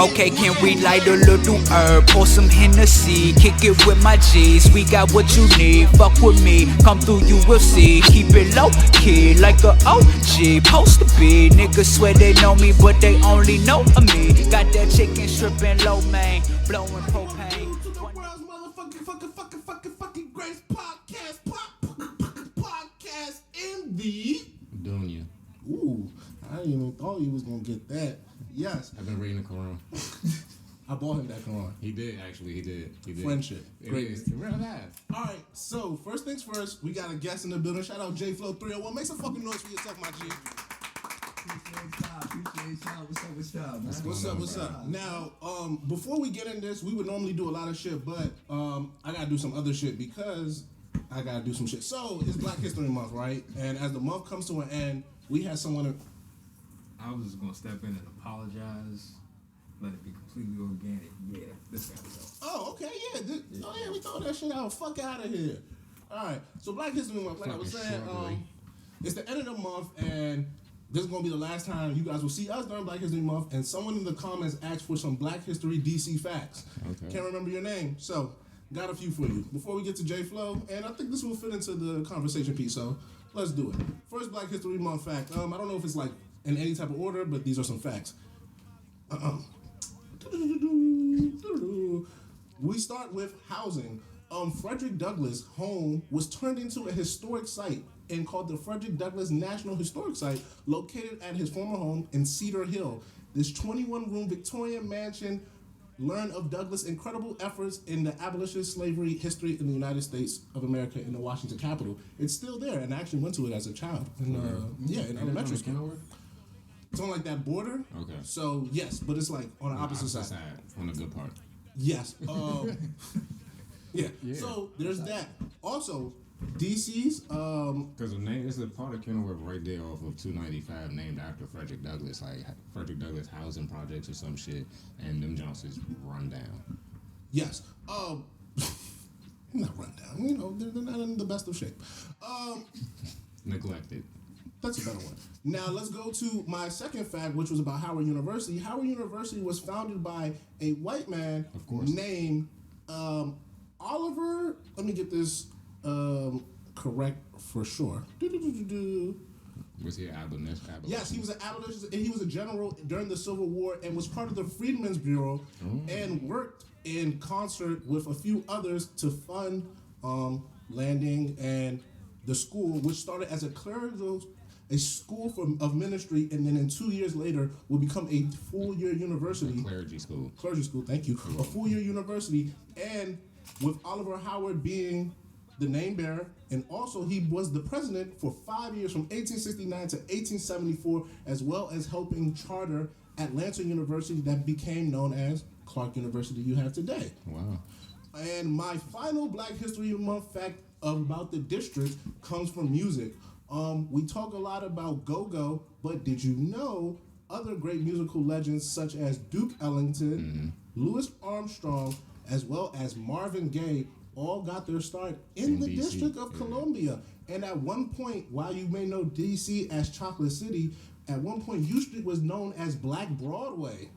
Okay, can we light a little herb? Pour some Hennessy, kick it with my G's. We got what you need, fuck with me. Come through, you will see. Keep it low key, like a OG. Supposed to be. Niggas swear they know me, but they only know of me. Got that chicken stripping low main, blowing propane. To the world's fucking greatest podcast in the Dunya. Ooh, I didn't even thought you was gonna get that. Yes. I've been reading the Quran. I bought him that Quran. He did, actually. He did. Friendship. Great. It's real life. Alright, so first things first, we got a guest in the building. Shout out JFlow301. Make some fucking noise for yourself, my G. Appreciate y'all. What's up, man? What's up? Now, before we get in this, we would normally do a lot of shit, but I gotta do some other shit because I gotta do some shit. So it's Black History Month, right? And as the month comes to an end, we had someone. I was just gonna step in and apologize. Let it be completely organic. Yeah, this gotta go. Oh, okay, yeah. We throw that shit out. Fuck out of here. All right. So Black History Month, like I was saying, it's the end of the month, and this is gonna be the last time you guys will see us during Black History Month. And someone in the comments asked for some Black History DC facts. Okay. Can't remember your name, so got a few for you. Before we get to J Flow, and I think this will fit into the conversation piece. So let's do it. First Black History Month fact. I don't know if it's like in any type of order, but these are some facts. We start with housing. Frederick Douglass' home was turned into a historic site and called the Frederick Douglass National Historic Site, located at his former home in Cedar Hill. This 21-room Victorian mansion learned of Douglass' incredible efforts in the abolitionist slavery history in the United States of America in the Washington Capitol. It's still there, and I actually went to it as a child. In elementary school. It's on like that border. Okay. So yes, but it's like on the opposite side. On the good part. Yes. Yeah. So there's that. Also, DC's because the name is a part of Kenilworth right there off of 295 named after Frederick Douglass, like Frederick Douglass housing projects or some shit, and them Johnsons run down. Yes. Not run down. You know, they're not in the best of shape. Neglected. That's a better one. Now let's go to my second fact, which was about Howard University. Howard University was founded by a white man named Oliver. Let me get this correct for sure. Was he an abolitionist? Yes, he was an abolitionist, and he was a general during the Civil War and was part of the Freedmen's Bureau and worked in concert with a few others to fund landing and the school, which started as a school of ministry, and then in 2 years later will become a full-year university. Clergy school. Clergy school, thank you. A full-year university, and with Oliver Howard being the name bearer, and also he was the president for 5 years from 1869 to 1874, as well as helping charter Atlanta University that became known as Clark University you have today. Wow. And my final Black History Month fact about the district comes from music. We talk a lot about go-go, but did you know other great musical legends such as Duke Ellington, Louis Armstrong, as well as Marvin Gaye all got their start in the DC. District of Columbia. And at one point, while you may know DC as Chocolate City, at one point U Street was known as Black Broadway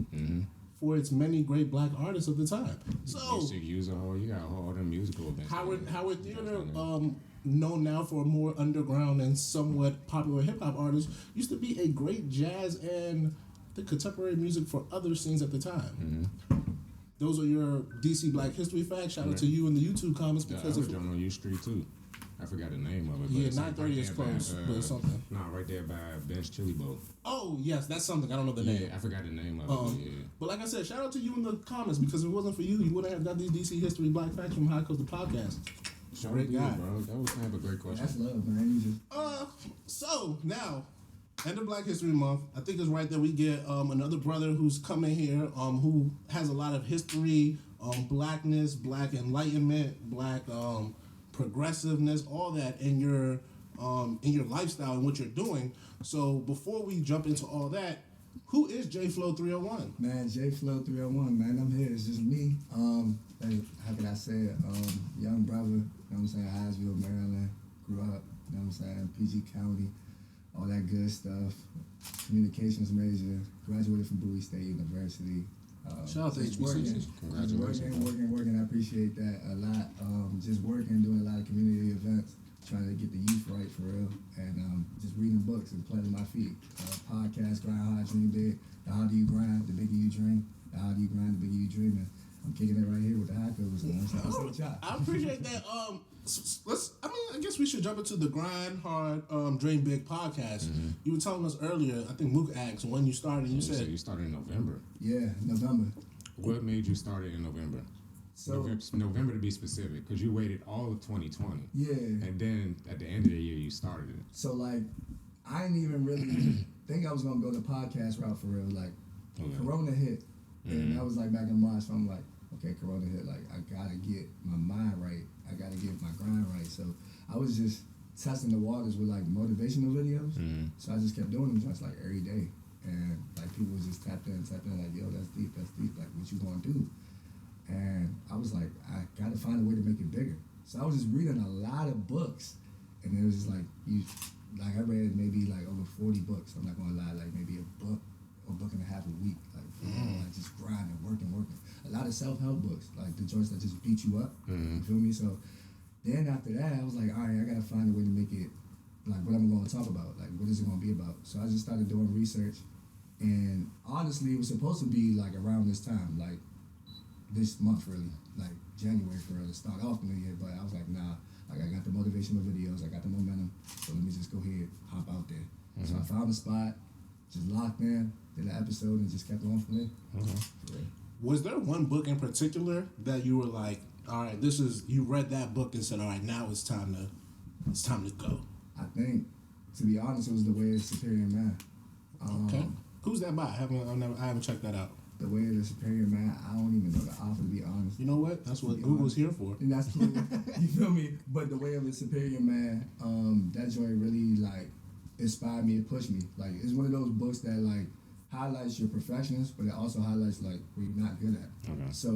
for its many great black artists of the time. So you got all them musical events. Howard Theater, known now for a more underground and somewhat popular hip-hop artists, used to be a great jazz and the contemporary music for other scenes at the time. Those are your DC Black History facts. Shout out to you in the YouTube comments. Because I on U Street too. I forgot the name of it. Yeah, 930 is close, but something. No, right there by Ben's Chili Bowl. Oh, yes, that's something. I don't know the name. Yeah, I forgot the name of it. Yeah. But like I said, shout out to you in the comments, because if it wasn't for you, you wouldn't have got these DC History Black facts from High Coast the Podcast. Great guy, bro. That was kind of a great question. That's love, man. So now, end of Black History Month, I think it's right that we get another brother who's coming here, who has a lot of history, blackness, black enlightenment, black progressiveness, all that in your lifestyle and what you're doing. So before we jump into all that, who is JFlow301? Man, JFlow301, man, I'm here. It's just me. How can I say it? Young brother, you know what I'm saying, Hyattsville, Maryland, grew up, you know what I'm saying, PG County, all that good stuff. Communications major, graduated from Bowie State University. Shout out to just HBCUs. Congratulations. Working. I appreciate that a lot. Just working, doing a lot of community events, trying to get the youth right for real, and just reading books and planting my feet. Podcast, Grind Hard, Dream Big. The How Do You Grind, The Bigger You Dream. The How Do You Grind, The Bigger You Dream. And I'm kicking it right here with the haikus. I appreciate that. I guess we should jump into the Grind Hard, Dream Big podcast. You were telling us earlier, I think Mook asked when you started. You said you started in November. Yeah, November. What made you start it in November? So November to be specific, because you waited all of 2020. Yeah. And then at the end of the year, you started it. So like, I didn't even really think I was gonna go the podcast route for real. Like, Corona hit, and that was like back in March. So I'm like, okay, Corona hit. Like, I gotta get my mind right. I gotta get my grind right. So I was just testing the waters with like motivational videos. So I just kept doing them just like every day, and like people was just tapped in like, yo, that's deep. Like, what you gonna do? And I was like, I gotta find a way to make it bigger. So I was just reading a lot of books, and it was just like I read maybe like over 40 books. I'm not gonna lie, like maybe a book and a half a week, like just grinding, working. A lot of self-help books, like the joints that just beat you up. You feel me? So then after that, I was like, all right, I gotta find a way to make it like what I'm gonna talk about, like what is it gonna be about. So I just started doing research, and honestly, it was supposed to be like around this time, like this month really, like January for real, to start off the new year. But I was like, nah, like I got the motivational videos, I got the momentum, so let me just go ahead, hop out there. So I found a spot, just locked in, did an episode, and just kept on from there. Was there one book in particular that you were like, all right, you read that book and said, all right, now it's time to go? I think, to be honest, it was The Way of the Superior Man. Okay. Who's that by? I haven't checked that out. The Way of the Superior Man, I don't even know the author, to be honest. You know what? That's what Google's here for. And that's cool. You feel me? But The Way of the Superior Man, that joint really like inspired me and pushed me. Like, it's one of those books that like highlights your perfections, but it also highlights like where you're not good at. Okay. So,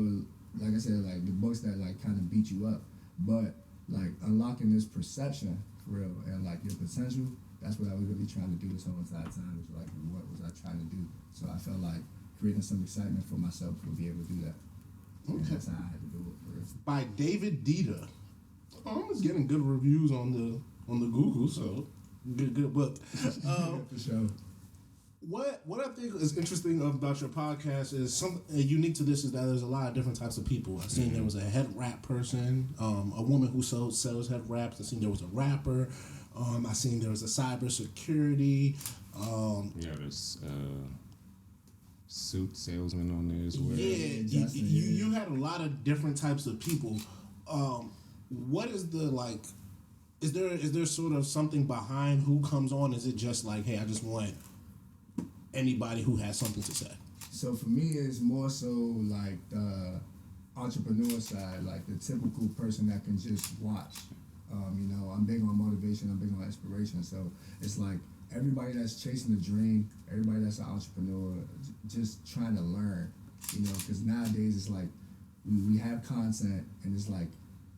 like I said, like the books that like kind of beat you up, but like unlocking this perception for real and like your potential. That's what I was really trying to do this whole entire time. Was like, what was I trying to do? So I felt like creating some excitement for myself to be able to do that. Okay. And that's how I had to do it for real. By David Dita. I was getting good reviews on the Google, so good book. For sure. What I think is interesting about your podcast is something unique to this is that there's a lot of different types of people. I seen there was a head wrap person, a woman who sells head wraps. I seen there was a rapper. I seen there was a cybersecurity. There's suit salesman on there as well. Yeah, you had a lot of different types of people. What is the like? Is there sort of something behind who comes on? Is it just like, hey, I just want anybody who has something to say? So for me, it's more so like the entrepreneur side, like the typical person that can just watch. I'm big on motivation, I'm big on inspiration. So it's like everybody that's chasing a dream, everybody that's an entrepreneur, just trying to learn, because nowadays it's like we have content and it's like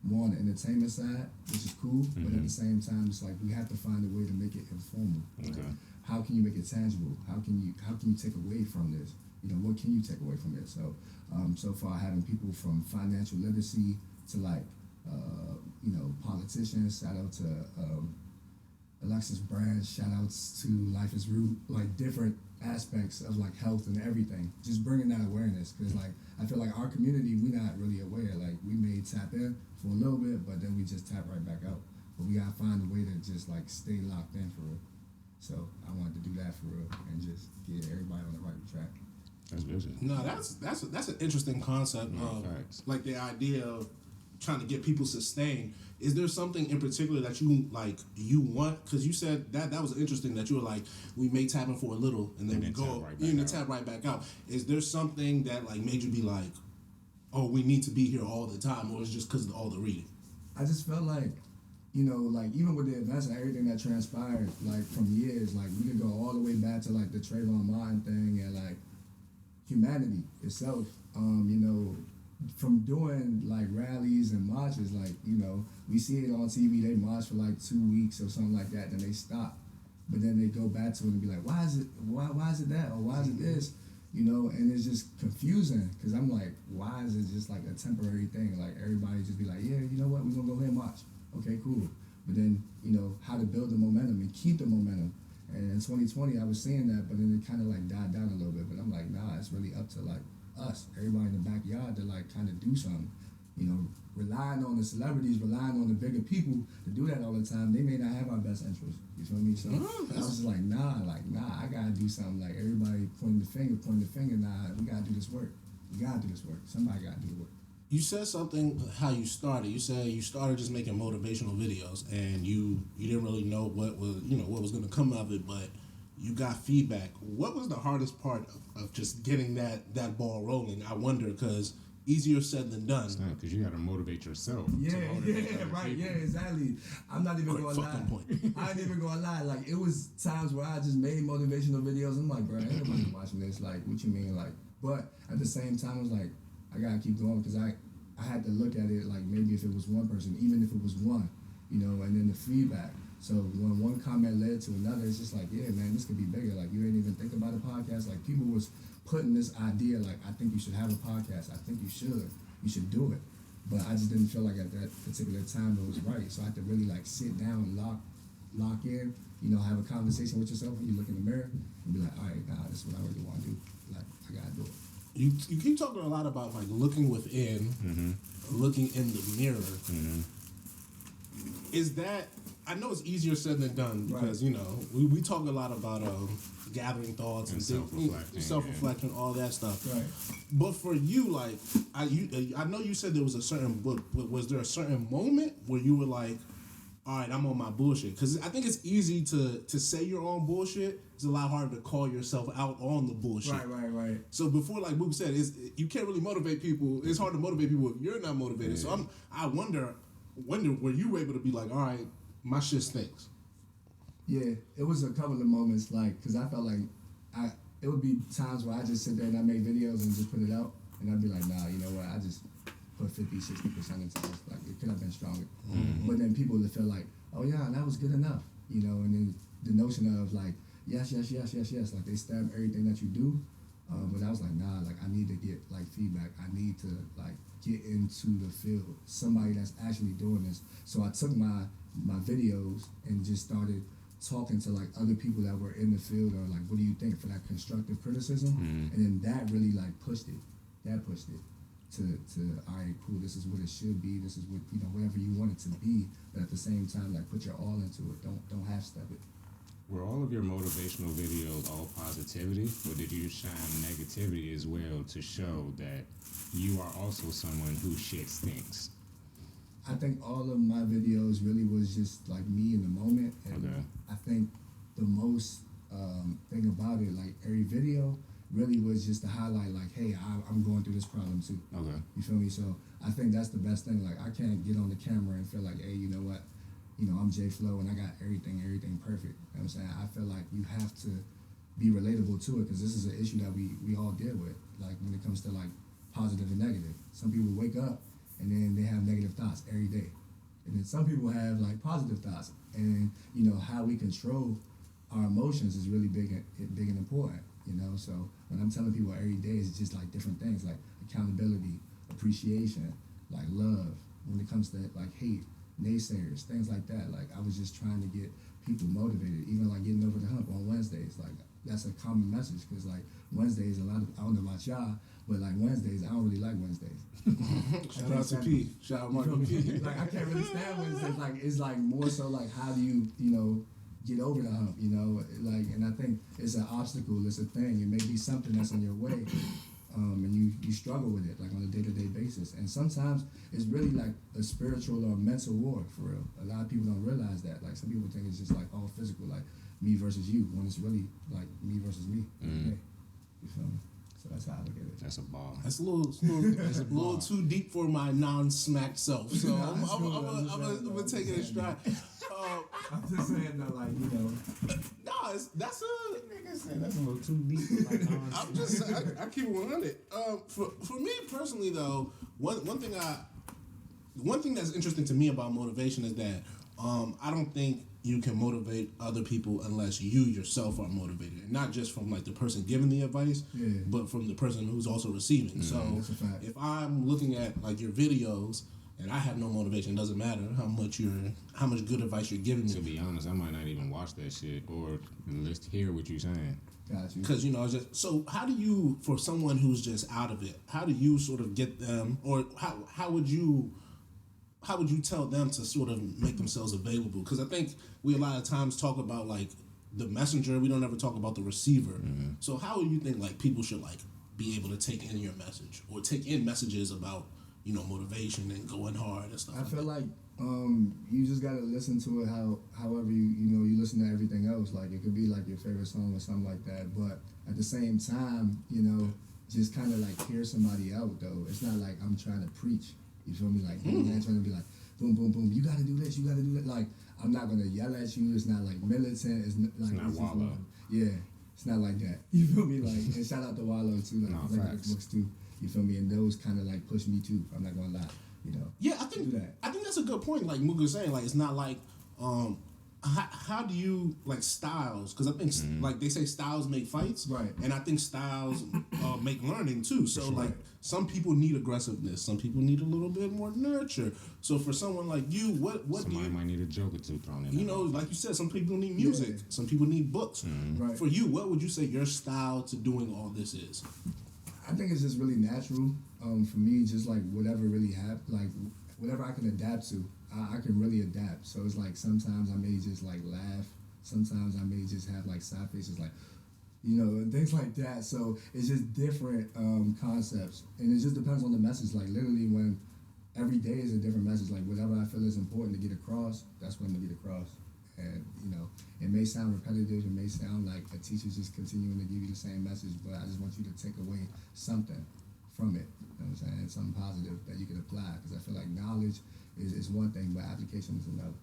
more on the entertainment side, which is cool, but at the same time, it's like we have to find a way to make it informal. Okay. Like, how can you make it tangible? How can you take away from this? What can you take away from it? So, so far having people from financial literacy to like, politicians. Shout out to Alexis Brand. Shout outs to Life is Root. Like different aspects of like health and everything. Just bringing that awareness, because like I feel like our community, we're not really aware. Like we may tap in for a little bit, but then we just tap right back out. But we gotta find a way to just like stay locked in for real. So I wanted to do that for real and just get everybody on the right track. That's vision. No, that's an interesting concept. Facts. Like the idea of trying to get people sustained. Is there something in particular that you want? Because you said that was interesting that you were like, we may tap in for a little and then we go tap right back out. Is there something that like made you be like, oh, we need to be here all the time, or is it just because of all the reading? I just felt like, like even with the events and everything that transpired, like from years, like we could go all the way back to like the Trayvon Martin thing and like humanity itself, from doing like rallies and marches, like, we see it on TV, they march for like 2 weeks or something like that, then they stop. But then they go back to it and be like, why is it that? Or why is it this? you know, and it's just confusing because I'm like, why is it just like a temporary thing? Like everybody just be like, yeah, you know what, we're gonna go ahead and watch. Okay, cool. But then, you know, how to build the momentum and keep the momentum. And in 2020, I was seeing that, but then it kind of like died down a little bit. But I'm like, nah, it's really up to like us, everybody in the backyard to like kind of do something. You know, relying on the celebrities, relying on the bigger people to do that all the time, they may not have our best interests. You feel me? So I was just like, nah, I gotta do something. Like everybody pointing the finger, nah, we gotta do this work. We gotta do this work. Somebody gotta do the work. You said something how you started. You said you started just making motivational videos, and you didn't really know what was going to come of it, but you got feedback. What was the hardest part of just getting that ball rolling? I wonder, because easier said than done. Because you got to motivate yourself. Yeah, right. People. Yeah, exactly. I'm not even going to lie. Point. I ain't even going to lie. Like, it was times where I just made motivational videos. I'm like, bro, ain't nobody watching this. Like, what you mean? Like, but at the same time, I was like, I gotta keep going because I had to look at it like maybe if it was one person, even if it was one, you know, and then the feedback. So when one comment led to another, it's just like, yeah, man, this could be bigger. Like, you ain't even think about a podcast. Like, people was putting this idea, like, I think you should have a podcast. I think you should do it. But I just didn't feel like at that particular time it was right. So I had to really like sit down and lock in, you know, have a conversation with yourself when you look in the mirror and be like, all right, nah, this is what I really want to do. Like, I gotta do it. You keep talking a lot about like looking within, looking in the mirror. Is that, I know it's easier said than done because you know we talk a lot about gathering thoughts and self-reflection, all that stuff. Right. But for you, like I know you said there was a certain book, but was there a certain moment where you were like, all right, I'm on my bullshit? Because I think it's easy to say you're on bullshit. It's a lot harder to call yourself out on the bullshit. Right. So before, like Boop said, you can't really motivate people. It's hard to motivate people if you're not motivated. Yeah. So I wonder, were you able to be like, all right, my shit stinks? Yeah, it was a couple of moments, like, because I felt like it would be times where I just sit there and I make videos and just put it out, and I'd be like, nah, you know what, I just put 50-60% into this. Like, it could have been stronger. But then people would feel like, oh yeah, that was good enough, you know, and then the notion of like, yes, like they stamp everything that you do. But I was like, nah, like I need to get like feedback. I need to like get into the field, somebody that's actually doing this. So I took my videos and just started talking to like other people that were in the field, or like, what do you think, for that constructive criticism? And then that really like pushed it. That pushed it to all right, cool, this is what it should be. This is what, you know, whatever you want it to be. But at the same time, like, put your all into it. Don't half step it. Were all of your motivational videos all positivity, or did you shine negativity as well to show that you are also someone who shit stinks? I think all of my videos really was just like me in the moment, and I think the most thing about it, like every video really was just to highlight like, hey, I'm going through this problem too. Okay. You feel me? So I think that's the best thing. Like, I can't get on the camera and feel like, hey, you know what? You know, I'm J Flow and I got everything perfect. You know what I'm saying? I feel like you have to be relatable to it, because this is an issue that we all deal with, like when it comes to like positive and negative. Some people wake up and then they have negative thoughts every day. And then some people have like positive thoughts. And, you know, how we control our emotions is really big and important, you know? So when I'm telling people every day, it's just like different things, like accountability, appreciation, like love. When it comes to like hate, naysayers, things like that. Like, I was just trying to get people motivated, even like getting over the hump on Wednesdays. Like, that's a common message, because like Wednesdays, I don't know about y'all, but like Wednesdays, I don't really like Wednesdays. Shout out to P. Shout out Mark P. Like, I can't really stand Wednesdays. Like, it's like more so like, how do you know, get over the hump, you know? Like, and I think it's an obstacle, it's a thing. It may be something that's in your way. And you struggle with it, like on a day-to-day basis. And sometimes it's really like a spiritual or mental war, for real. A lot of people don't realize that. Like, some people think it's just like all physical, like me versus you, when it's really like me versus me. Okay. You feel me? So that's how I look at it. That's a ball. That's a little too deep for my non-smacked self. So I'm gonna take it in stride. I'm just saying though, like, you know. No, that's a nigga said that's a little too deep. Like, I keep it 100. For me personally though, one thing that's interesting to me about motivation is that I don't think you can motivate other people unless you yourself are motivated, and not just from like the person giving the advice, but from the person who's also receiving. So That's a fact. if I'm looking at like your videos and I have no motivation, it doesn't matter how much good advice you're giving me. To be honest, I might not even watch that shit or let's hear what you're saying. Got you. Because it's just so. How do you, for someone who's just out of it, how do you sort of get them, or how would you tell them to sort of make themselves available? Because I think we a lot of times talk about like the messenger. We don't ever talk about the receiver. Mm-hmm. So how do you think like people should like be able to take in your message or take in messages about motivation and going hard and stuff? I feel like you just gotta listen to it however you listen to everything else. Like it could be like your favorite song or something like that, but at the same time, just kind of like hear somebody out though. It's not like I'm trying to preach. You feel me? Like I'm not trying to be like boom, boom, boom. You gotta do this. You gotta do that. Like I'm not gonna yell at you. It's not like militant. It's not Wallow. Yeah, it's not like that. You feel me? Like and shout out to Wallow too. Like No, like facts. books too. You feel me? And those kind of like push me too. I'm not gonna lie. Yeah, I think that's a good point. Like Muga's saying, like it's not like how do you like styles? Because I think like they say styles make fights, right? And I think styles make learning too. So like some people need aggressiveness, some people need a little bit more nurture. So for someone like you, what Somebody might need a joke or two thrown in. like you said, some people need music, some people need books. Right. For you, what would you say your style to doing all this is? I think it's just really natural. For me, just like whatever really like whatever I can adapt to, I can really adapt. So it's like sometimes I may just like laugh. Sometimes I may just have like side faces, like and things like that. So it's just different concepts, and it just depends on the message. Like literally, when every day is a different message. Like whatever I feel is important to get across, that's what I'm gonna get across. And it may sound repetitive. It may sound like a teacher's just continuing to give you the same message, but I just want you to take away something from it. You know what I'm saying? Something positive that you can apply. Because I feel like knowledge is one thing, but application is another.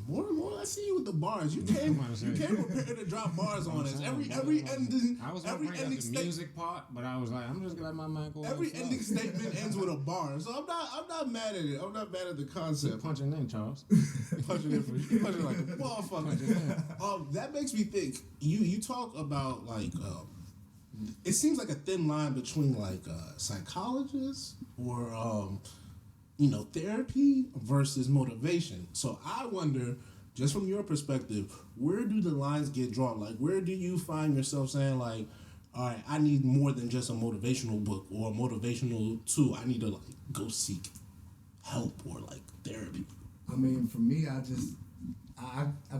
More and more, I see you with the bars. You came prepared to drop bars on us. Every ending, I was every bring up ending the music part, but I was like, I'm just gonna let my mind go. Every ending statement ends with a bar, so I'm not mad at it. I'm not mad at the concept. Keep punching in, Charles. Punching in for you, punching like a motherfucker. That makes me think. You talk about like. It seems like a thin line between like psychologists or therapy versus motivation. So I wonder, just from your perspective, where do the lines get drawn? Like, where do you find yourself saying like, all right, I need more than just a motivational book or a motivational tool. I need to like go seek help or like therapy. I mean, for me, I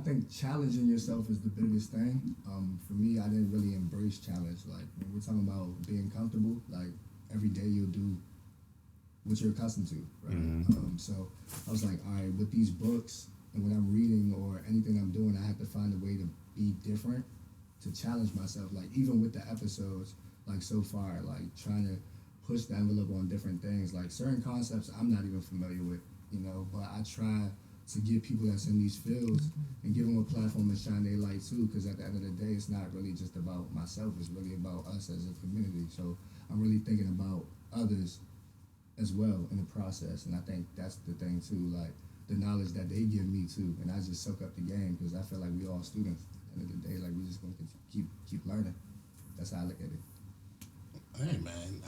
think challenging yourself is the biggest thing. For me, I didn't really embrace challenge. Like when we're talking about being comfortable, like every day you'll do what you're accustomed to, right? Mm-hmm. So I was like, all right, with these books and when I'm reading or anything I'm doing, I have to find a way to be different, to challenge myself. Like even with the episodes, like so far, like trying to push the envelope on different things. Like certain concepts I'm not even familiar with, but I try to give people that's in these fields and give them a platform to shine their light too, because at the end of the day, it's not really just about myself, it's really about us as a community. So I'm really thinking about others as well in the process, and I think that's the thing too, like the knowledge that they give me too, and I just soak up the game because I feel like we all students. At the end of the day, like we just gonna keep learning. That's how I look at it. Hey man,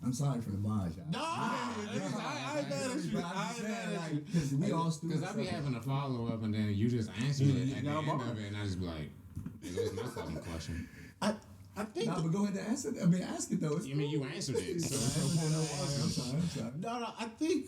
I'm sorry for the bars, y'all. no, I ain't mad at you. I ain't mad at you. Because we all students. Because I be having a follow up and then you just answer it at the end of it, and I just be like, "There's my fucking question." I think. No, but go ahead and answer it. I mean, ask it though. You mean you answered it? So I'm sorry. No, I think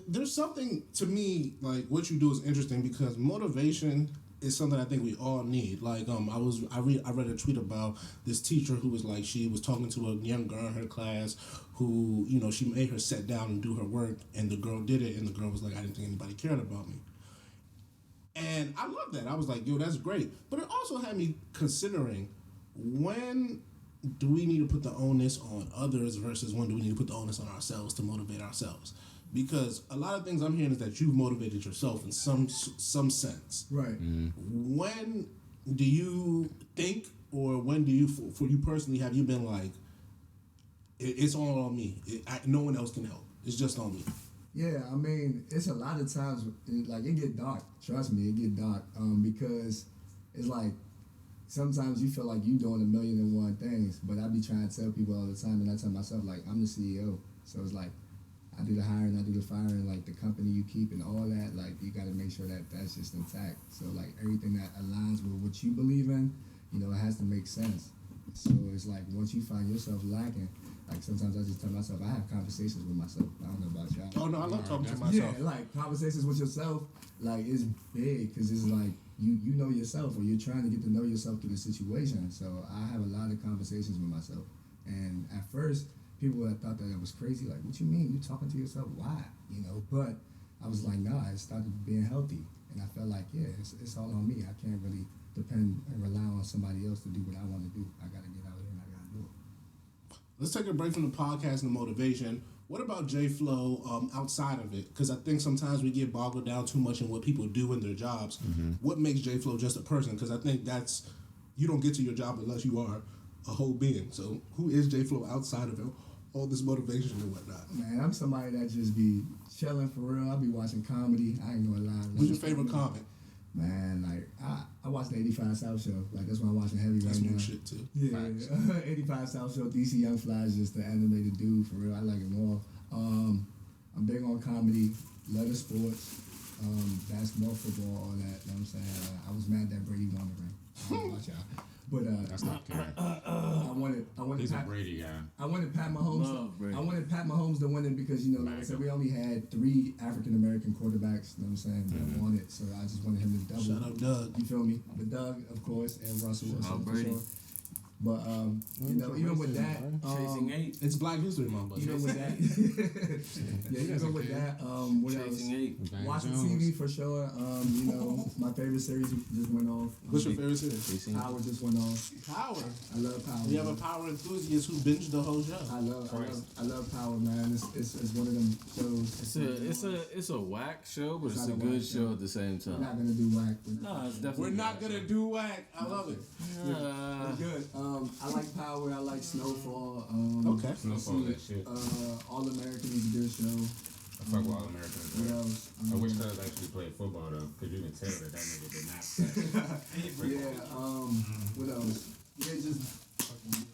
there's something to me like what you do is interesting because motivation is something I think we all need. Like I read a tweet about this teacher who was like she was talking to a young girl in her class who she made her sit down and do her work and the girl did it and the girl was like I didn't think anybody cared about me. And I love that. I was like, yo, that's great. But it also had me considering when do we need to put the onus on others versus when do we need to put the onus on ourselves to motivate ourselves? Because a lot of things I'm hearing is that you've motivated yourself in some sense. Right. When do you think, or when do you, for you personally, have you been like, it's all on me. No one else can help. It's just on me. Yeah, I mean, it's a lot of times, like, it get dark. Trust me, it get dark. Because it's like, sometimes you feel like you doing 1,000,001 things, but I be trying to tell people all the time, and I tell myself, like, I'm the CEO. So it's like, I do the hiring, I do the firing, like, the company you keep and all that, like, you got to make sure that that's just intact. So, like, everything that aligns with what you believe in, you know, it has to make sense. So it's like, once you find yourself lacking, like, sometimes I just tell myself, I have conversations with myself. I don't know about y'all. Oh no, I love talking to myself. Yeah, like, conversations with yourself, like, it's big, because it's like, you know yourself, or you're trying to get to know yourself through the situation. So I have a lot of conversations with myself. And at first, people that thought that it was crazy, like, what you mean? You talking to yourself? Why? You know, but I was like, nah, it started being healthy. And I felt like, yeah, it's all on me. I can't really depend and rely on somebody else to do what I want to do. I got to get out here and I got to do it. Let's take a break from the podcast and the motivation. What about J-Flow outside of it? Because I think sometimes we get boggled down too much in what people do in their jobs. What makes J-Flow just a person? Because I think that's, you don't get to your job unless you are a whole being. So who is J-Flow outside of all this motivation and whatnot? Man, I'm somebody that just be chilling for real. I'll be watching comedy. I ain't gonna lie. Who's your favorite comic? Man, like, I watch the 85 South Show. Like, that's what I'm watching heavy That's right new now. shit too. Yeah, 85 South Show. DC Young Fly is just the animated dude, for real. I like him all. I'm big on comedy, love the sports, basketball, football, all that. You know what I'm saying? I was mad that Brady won the ring. I don't know about y'all. But That's not Karen. I wanted He's a Brady guy. I wanted Pat Mahomes. I wanted Pat Mahomes to win it because, you know, like I said, we only had 3 African American quarterbacks. You know what I'm saying? That won it, so I just wanted him to double. Shout out Doug. You feel me? But Doug, of course, and Russell Wilson for Brady. sure. But you know, even with that, Chasing 8. It's Black History Month, but even with that, yeah, even with that, what else? Chasing 8. Van Watching Jones. TV for sure. You know, my favorite series just went off. what's your favorite series? Chasing 8. Power just went off. Power. I love Power. We have a Power enthusiast who binged the whole show. I love Power, man. It's one of them shows. It's a whack show, but It's it's not a a good whack show show. at the same We're time. not gonna do whack. No, it's definitely. We're not gonna do whack. I love it. We're good. I like Power. I like Snowfall. Okay. Snowfall, that shit. All American is a good show. I fuck with All Americans. What Bro. else? I wish Cuz actually played football though, because you can tell that nigga did not play. Yeah. What else? Yeah, just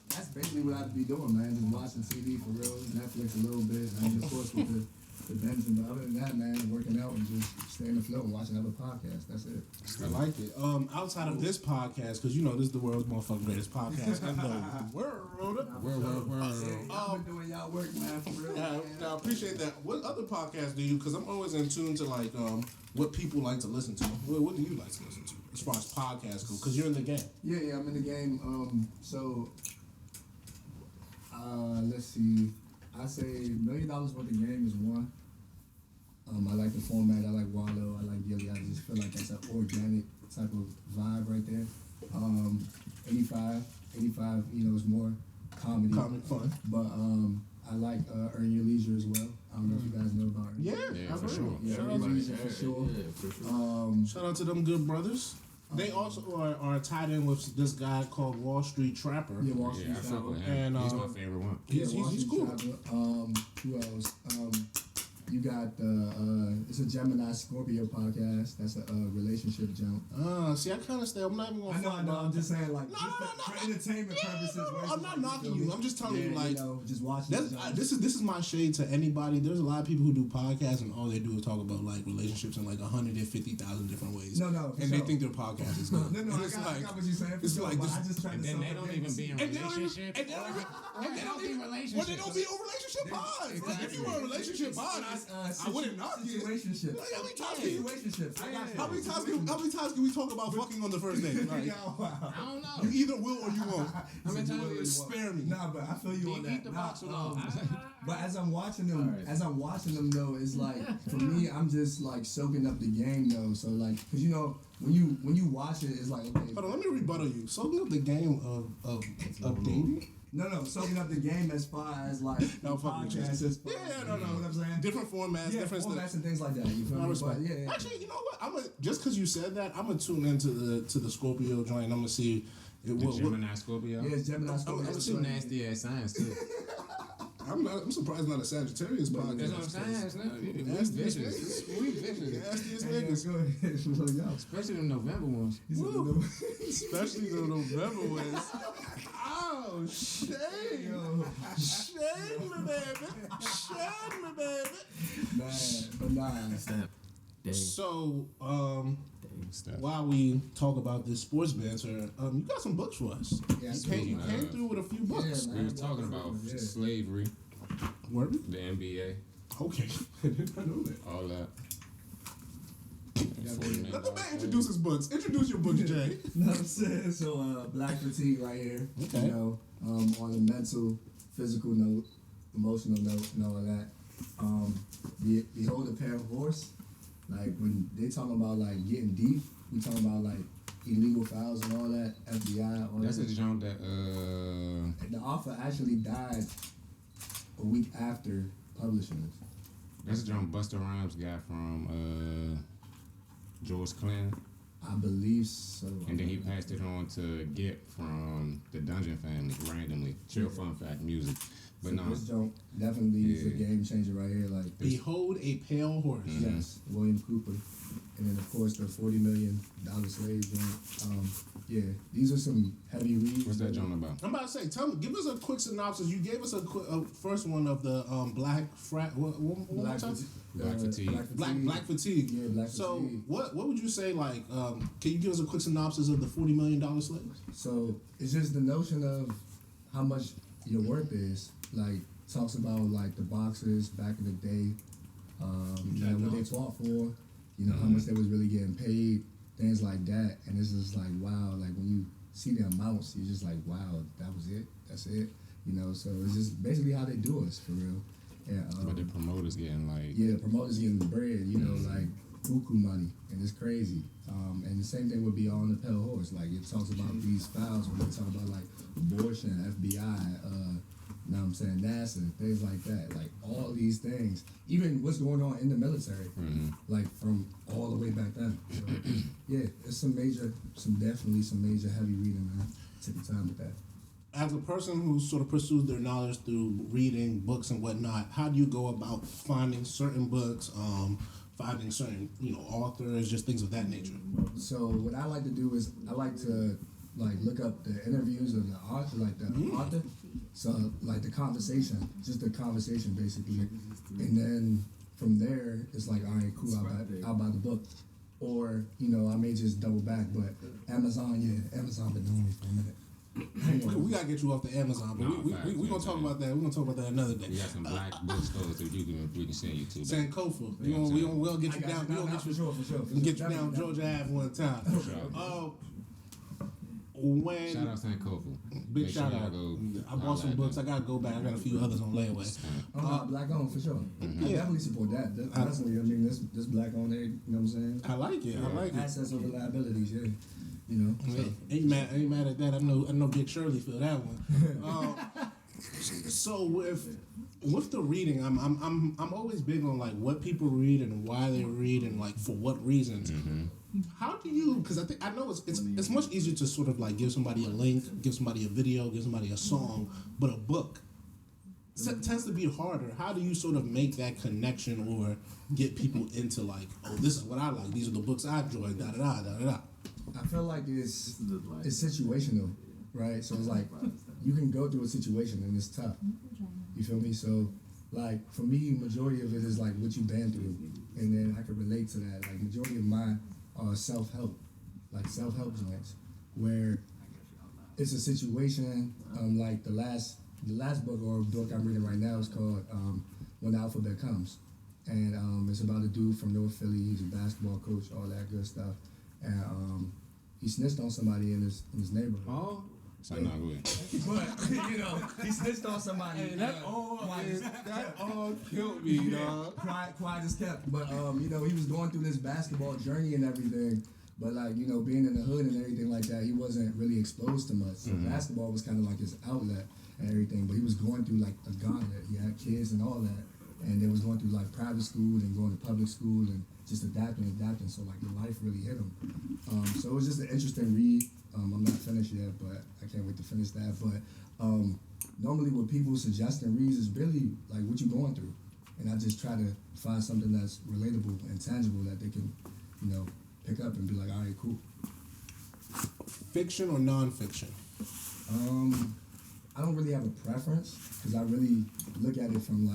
that's basically what I'd be doing, man. Just watching TV for real, Netflix a little bit, and of course with the binging. But other than that, man, working out and just staying afloat and watching other podcasts. That's it. I like it. Outside of this podcast, because you know this is the world's motherfucking greatest podcast in the world. Y'all been doing y'all work, man, for real. I appreciate that. What other podcasts do you? Because I'm always in tune to like what people like to listen to. What do you like to listen to as far as podcasts go? Because you're in the game. Yeah, I'm in the game. So let's see. I say $1 million worth of game is one. I like the format. I like Wallow. I like Gilly. I just feel like that's an organic type of vibe right there. 85, you know, is more comedy. Comic fun. But I like Earn Your Leisure as well. I don't know if you guys know about Earn Your Leisure. Yeah, Yeah, I've for heard. sure. Yeah, Shout Earn out Your to Leisure for sure. Yeah, for sure. Shout out to them good brothers. They also are tied in with this guy called Wall Street Trapper. Yeah, Wall Street Yeah, I fuck Trapper. with him. And, He's my favorite one. Yeah, He's Wall Street cool. Trapper. Who else? You got it's a Gemini Scorpio podcast. That's a relationship jump. See, I kind of stay. I'm not even gonna. I know. I'm just saying, like, No, for entertainment purposes. where it's I'm just not like, knocking feel you. me? I'm just telling you, Yeah, like, know, just watching. That's, the jump. this is my shade to anybody. There's a lot of people who do podcasts and all they do is talk about like relationships in like 150,000 different ways. No, for and they sure. think their podcast is good. No, And I it's got like, what you're saying. For it's sure, like but this- I just trying And to then they don't even be in and they don't even, relationships. and they don't even, Or they don't be in well, they relationships. don't be a relationship pod. Like, if you were a relationship pod, I wouldn't knock you. Situationship. Like, how many times can you? Situationships. I got you. How many times can we talk about fucking on the first date? Like, I don't know. you either will or you won't. How many times you Spare me. Nah, but I feel you on eat that. the Nah, box alone? but as I'm watching them, Alright. though, it's like for me, I'm just like soaking up the game though. So like, cause you know when you watch it, it's like okay. Hold on, let me rebuttal you. Soaking up the game of dating. No, soaking up the game as far as like No, fuck with you. podcasts, as far Yeah, as, no. You know what I'm saying? Different formats, Yeah, different formats stuff. and things like that. You feel I me? respect. But yeah. Actually, you know what? Just because you said that, I'm gonna tune into the Scorpio joint. I'm gonna see The Gemini Scorpio. Yeah, it's Gemini. I'm That's too some nasty ass science too. I'm surprised not a Sagittarius podcast. That's what I'm saying. It's not, we Nastiest vicious. niggas. We vicious. Nastiest Hey, niggas. go ahead. Look, y'all. Especially the November ones. Woo. Especially the November ones. Oh, shade. Yo, Shade me, baby. Shade me, baby. man, but nah. Step. Dang. So, Stuff. while we talk about this sports banter, you got some books for us. Yeah, You speaking came through with a few books. Yeah, We was talking about Yeah. slavery, Word? the NBA, Okay. I did not know that. all that. Let the man introduce his books. Introduce your books, Jay. No, I'm saying so. Black fatigue right here. Okay. You know, on a mental, physical note, emotional note, and all of that. Behold a pale horse. Like when they talking about like getting deep, we talking about like illegal fouls and all that. FBI. All That's that. a jump that The author actually died a week after publishing it. that's a jump Busta Rhymes got from George Clinton, I believe so. and then he passed it on to Get from the Dungeon Family randomly. Chill fun fact music, but So no. this jump definitely is a Yeah. game changer right here. Like Behold a pale horse. yes, William Cooper, and then of course the $40 million slave joint. Yeah, these are some heavy reads. What's that jump about? I'm about to say, give us a quick synopsis. You gave us a quick, first one of the black frat. What Black time? fatigue. Black fatigue. Black fatigue. Yeah, black So fatigue. what would you say? Like, can you give us a quick synopsis of the $40 million slaves? So it's just the notion of how much your worth is. Like talks about like the boxers back in the day, you know, what they fought for, you know, how much they was really getting paid, things like that. And it's just like wow, like when you see the amounts, you're just like wow, that was it, that's it, you know. So it's just basically how they do us for real. And But the promoters getting like yeah, the promoters getting the bread, you know, like buku money, and it's crazy. And the same thing would be on the pale horse. Like it talks about these files when they talk about like abortion, FBI, you know what I'm saying, NASA, things like that. Like all these things, even what's going on in the military, like from all the way back then. So, yeah, it's definitely some major heavy reading, man. Take your time with that. As a person who sort of pursues their knowledge through reading books and whatnot, how do you go about finding certain books, finding certain authors, just things of that nature? So what I like to do is I like to like look up the interviews of the author, like the author. So like the conversation, just the conversation basically, and then from there it's like all right, cool, I'll buy the book, or I may just double back. But Amazon been doing me for a minute. We gotta get you off the Amazon, but we gonna talk about that. We're gonna talk about that another day. we got some black bookstores that we can send you to. Sankofa. We'll get you down. We'll get you. for sure. We'll get you down Georgia Ave one time. Sure. When Shout out Sankofa. big Make sure shout y'all out. go I bought holler some at books. them. I gotta go back. I got a few others on layaway. Black owned for sure. I definitely support that. Personally, I mean, this black owned, you know what I'm saying? I like it. I like it. Assets over liabilities, yeah. You know. So. Ain't mad at that. I know Big Shirley feel that one. So with the reading, I'm always big on like what people read and why they read and like for what reasons. How do you? Because I know it's much easier to sort of like give somebody a link, give somebody a video, give somebody a song, but a book tends to be harder. How do you sort of make that connection or get people into like, oh, this is what I like. These are the books I enjoy. Da da da da da. I feel like it's situational, right? So it's like you can go through a situation and it's tough. You feel me? So like for me, majority of it is like what you've been through, and then I can relate to that. Like majority of mine are self-help joints, where it's a situation. Like the last book or book I'm reading right now is called When the Alphabet Comes, and it's about a dude from North Philly. He's a basketball coach, all that good stuff, and he snitched on somebody in his neighborhood. Oh. So no, go ahead. But he snitched on somebody. Hey, that all killed me, dog. Quiet as kept. But he was going through this basketball journey and everything. But like, being in the hood and everything like that, he wasn't really exposed to much. So basketball was kind of like his outlet and everything. But he was going through like a gauntlet. He had kids and all that. And they was going through like private school and going to public school and just adapting. So like life really hit him. So it was just an interesting read. I'm not finished yet, but I can't wait to finish that. But normally what people suggest and reads is really like what you're going through. And I just try to find something that's relatable and tangible that they can, pick up and be like, all right, cool. Fiction or nonfiction? I don't really have a preference because I really look at it from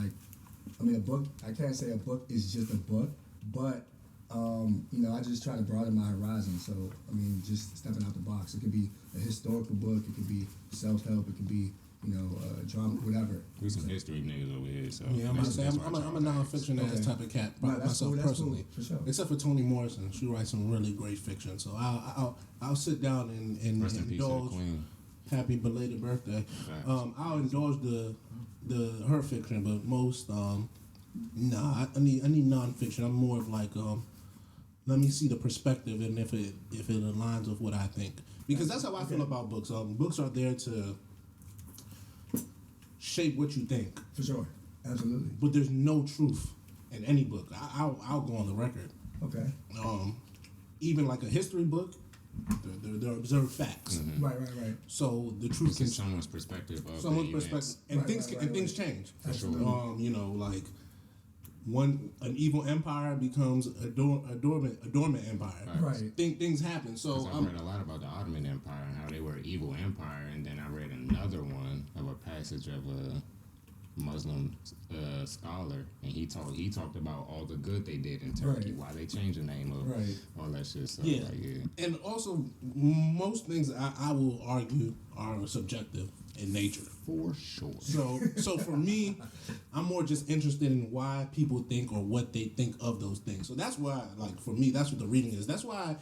a book. I can't say a book is just a book, but I just try to broaden my horizon. So just stepping out the box. It could be a historical book. It could be self-help. It could be drama, whatever. We some history niggas over here, so Yeah, I'm a nonfiction ass type of cat myself personally. Cool, for sure. Except for Toni Morrison, she writes some really great fiction. So I'll sit down and Rest in peace to the indulge. queen. Happy belated birthday. I'll indulge her fiction, but most I need nonfiction. I'm more of like let me see the perspective and if it aligns with what I think, because that's how I feel about books. Books are there to shape what you think. For sure, absolutely. But there's no truth in any book. I'll go on the record. Okay. Even like a history book, they're observed facts. Mm-hmm. Right. So the truth It's can someone's perspective of someone's the perspective, events. and things change. For sure. Like an evil empire becomes a dormant empire. Right. Things happen. So 'Cause I read a lot about the Ottoman Empire and how they were an evil empire, and then I read another one of a passage of a Muslim scholar, and he talked about all the good they did in Turkey, why they changed the name of all that shit. So yeah. And also most things I will argue are subjective in nature. For sure. So for me, I'm more just interested in why people think or what they think of those things. So that's why, like, for me, that's what the reading is. That's why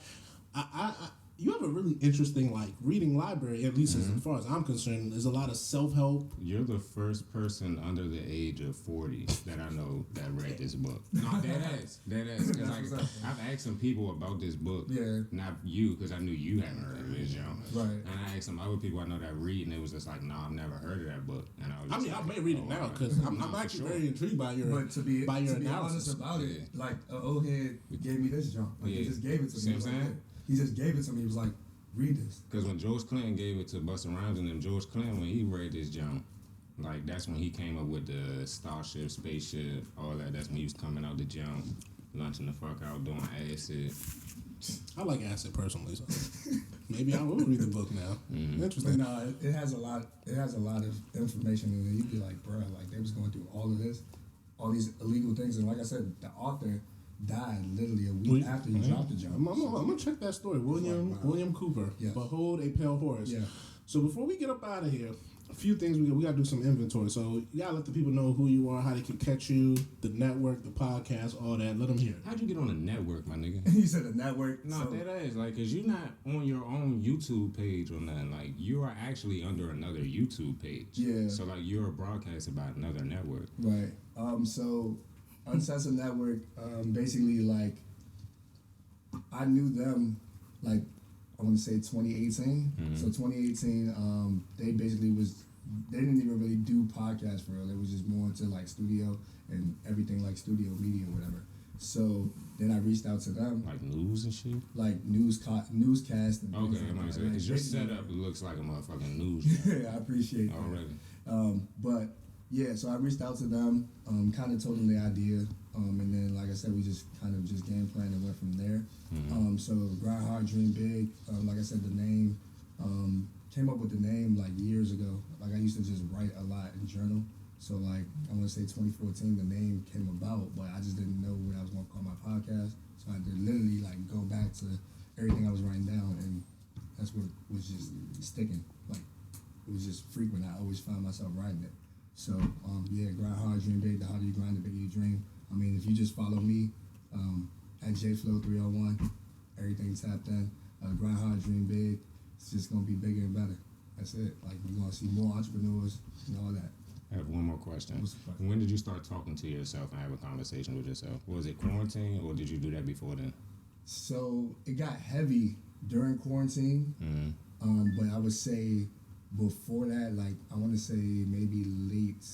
I you have a really interesting reading library, at least as far as I'm concerned. There's a lot of self-help. You're the first person under the age of 40 that I know that read this book. No, dead ass. Because I've asked some people about this book. Yeah. Not you, because I knew you hadn't heard of it, Right. And I asked some other people I know that read, and it was just like, nah, I've never heard of that book. And I was just I may read it now because I'm actually very intrigued by your But to be analysis. honest about it, like an old head gave me this junk. Like he just gave it to See me. what I'm saying? He just gave it to me. He was like, read this. Because when George Clinton gave it to Busta Rhymes and them, George Clinton, when he read this junk, that's when he came up with the starship, spaceship, all that. That's when he was coming out the junk, lunching the fuck out, doing acid. I like acid personally, so maybe I will read the book now. Interesting. But no, it has a lot. It has a lot of information in it. You'd be like, bro, they was going through all of this, all these illegal things, and like I said, the author died literally a week after he dropped the jump. I'm gonna check that story. William Cooper. Yes. Behold a Pale Horse. Yeah. So before we get up out of here, a few things we gotta do some inventory. So you gotta let the people know who you are, how they can catch you, the network, the podcast, all that. Let them hear. How'd you get on the network, my nigga? He said the network. No, so, that is cause you're not on your own YouTube page or nothing. Like you are actually under another YouTube page. Yeah. So you're a broadcast about another network. Right. So Uncensored Network, basically I knew them I want to say 2018. So 2018, they basically they didn't even really do podcasts for real. It was just more into studio and everything studio media or whatever. So then I reached out to them. Like news and shit? Newscast and Okay, things I'm like gonna say, that. because your setup looks like a motherfucking news. Yeah, I appreciate that. Already. But yeah, so I reached out to them, kind of told them the idea, and then like I said, we just kind of just game planned and went from there. So Grind Hard, Dream Big, like I said, the name, came up with the name years ago. I used to just write a lot in journal. So I want to say 2014, the name came about, but I just didn't know what I was going to call my podcast. So I had to literally go back to everything I was writing down, and that's what was just sticking. It was just frequent. I always found myself writing it. So, Grind Hard, Dream Big. The harder you grind, the bigger you dream. If you just follow me at JFlow301, everything tapped in. Grind Hard, Dream Big. It's just going to be bigger and better. That's it. We're going to see more entrepreneurs and all that. I have one more question. What's the question? When did you start talking to yourself and having conversation with yourself? Was it quarantine or did you do that before then? So, it got heavy during quarantine. But I would say before that, I want to say maybe late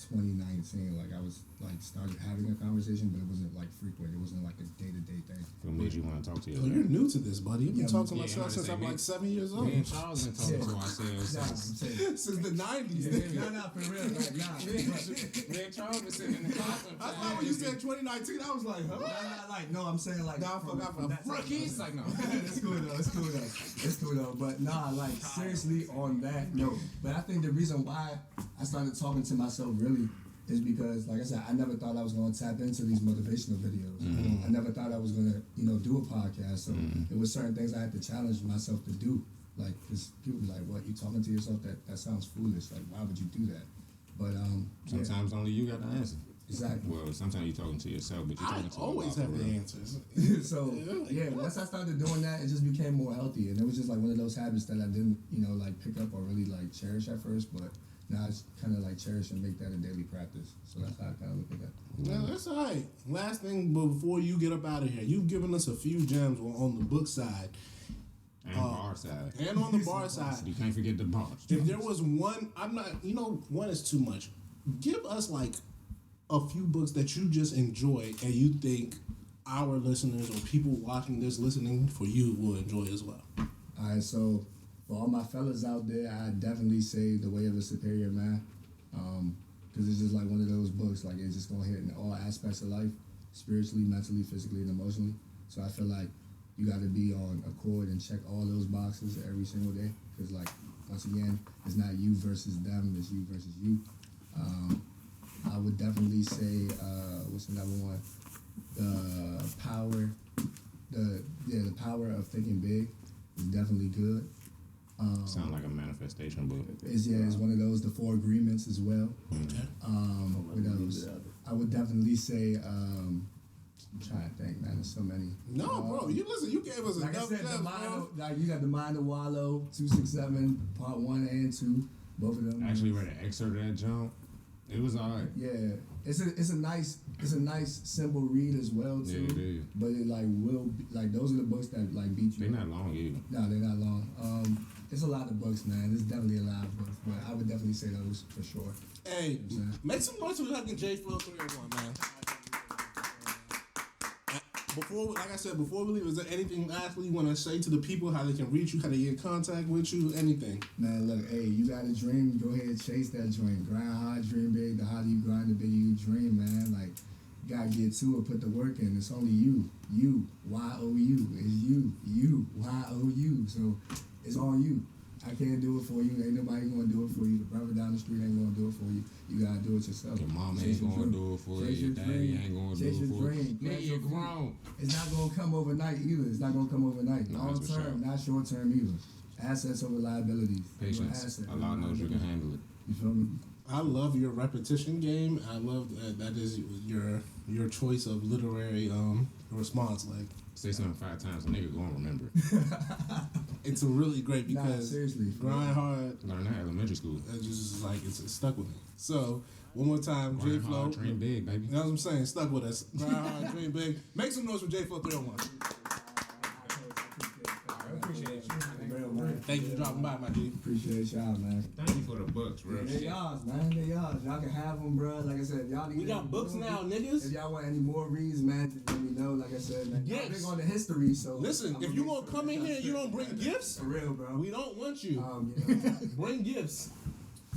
2019, I was started having having a conversation, but it wasn't like frequent. It wasn't like a day-to-day thing. What made you want to talk to Yo, you? you're new to this, buddy. You've been talking to yeah, myself I'm since saying, I'm like 7 years old. Me and Charles been talking to ourselves Nah, I'm since. saying. Since the 90s. Yeah, nah, for real. Like, nah. Me and Charles been sitting in the car I thought when you said 2019, I was like, huh? No, I'm saying like. Nah, I forgot for that front. He's like, no. It's cool though. But nah, like seriously on that note. But I think the reason why I started talking to myself really is because, like I said, I never thought I was gonna tap into these motivational videos. I never thought I was gonna, do a podcast. So it was certain things I had to challenge myself to do. Like, cause people be like, "What, you talking to yourself? That sounds foolish. Like, why would you do that?" But Sometimes only you got the answer. Exactly. Well, sometimes you're talking to yourself, but you're I talking to always a lot have for the real. answers. So once I started doing that, it just became more healthy, and it was just like one of those habits that I didn't, like pick up or really like cherish at first, but now it's kind of like cherish and make that a daily practice. So that's how I kind of look at that. Yeah, that's all right. Last thing before you get up out of here, you've given us a few gems on the book side And bar side. and on the bar side. You can't forget the bars. If there was one, I'm not, one is too much. Give us like a few books that you just enjoy and you think our listeners or people watching this, listening for you will enjoy as well. All right, so for all my fellas out there, I definitely say The Way of a Superior Man, because it's just like one of those books, like it's just gonna hit in all aspects of life, spiritually, mentally, physically, and emotionally. So I feel like you got to be on accord and check all those boxes every single day, because like once again, it's not you versus them, it's you versus you. I would definitely say, what's another one? The power of thinking big is definitely good. Sound like a manifestation book. It's one of those. The 4 Agreements as well. What else? I would definitely say. I'm trying to think, man. There's so many. No, bro, you listen. You gave us Like I enough said, gems, bro. you got The Mind of Wallow, 267, Part 1 and 2, both of them. I actually read an excerpt of that jump. It was alright. Yeah, it's a nice simple read as well too. Yeah, it is. But it will be, those are the books that like beat you. They're not long either. No, they're not long. It's a lot of books, man. There's definitely a lot of books, but I would definitely say those for sure. Hey, make some noise for fucking J Flow 301, man. Before we leave, is there anything lastly you want to say to the people, how they can reach you, how they get in contact with you, anything? Man, look, hey, you got a dream, go ahead and chase that dream. Grind hard, dream big. The harder you grind, the bigger you dream, man. Like, you gotta get to it, put the work in. It's only you, Y-O-U. It's you, Y-O-U. So, it's on you. I can't do it for you. Ain't nobody gonna do it for you. The brother down the street ain't gonna do it for you. You gotta do it yourself. Your mom Chase ain't your gonna dream. do it for you. Chase Your your daddy dream. ain't gonna do Chase it your for you. dream. Nigga, you're grown. It's not gonna come overnight either. It's not gonna come overnight. No, Long that's for term, sure. not short term either. Assets over liabilities. You're an Patience. asset. Allah knows you can handle it. You feel me? I love your repetition game. I love that is your choice of literary response. Like, Say something 5 times, a nigga gonna remember it. it's a really great Nah, because seriously. grind hard. Learn that in elementary school. It's just like it's stuck with me. So one more time, J Grind Flow. hard, dream big, baby. You know what I'm saying? Stuck with us. Grind hard, dream big. Make some noise for J Flow 301. Thank you for dropping by, my G. Appreciate y'all, man. Thank you for the books, real They're shit. y'all, man. They're y'all. Y'all can have them, bro. Like I said, y'all need We got books now, If niggas. y'all want any more reads, man, just let me know. Like I said, man. Yes. I'm big on the history, so. Listen, I'm if you gonna come in here and you don't bring gifts, For real, bro. we don't want you. You know, Bring gifts.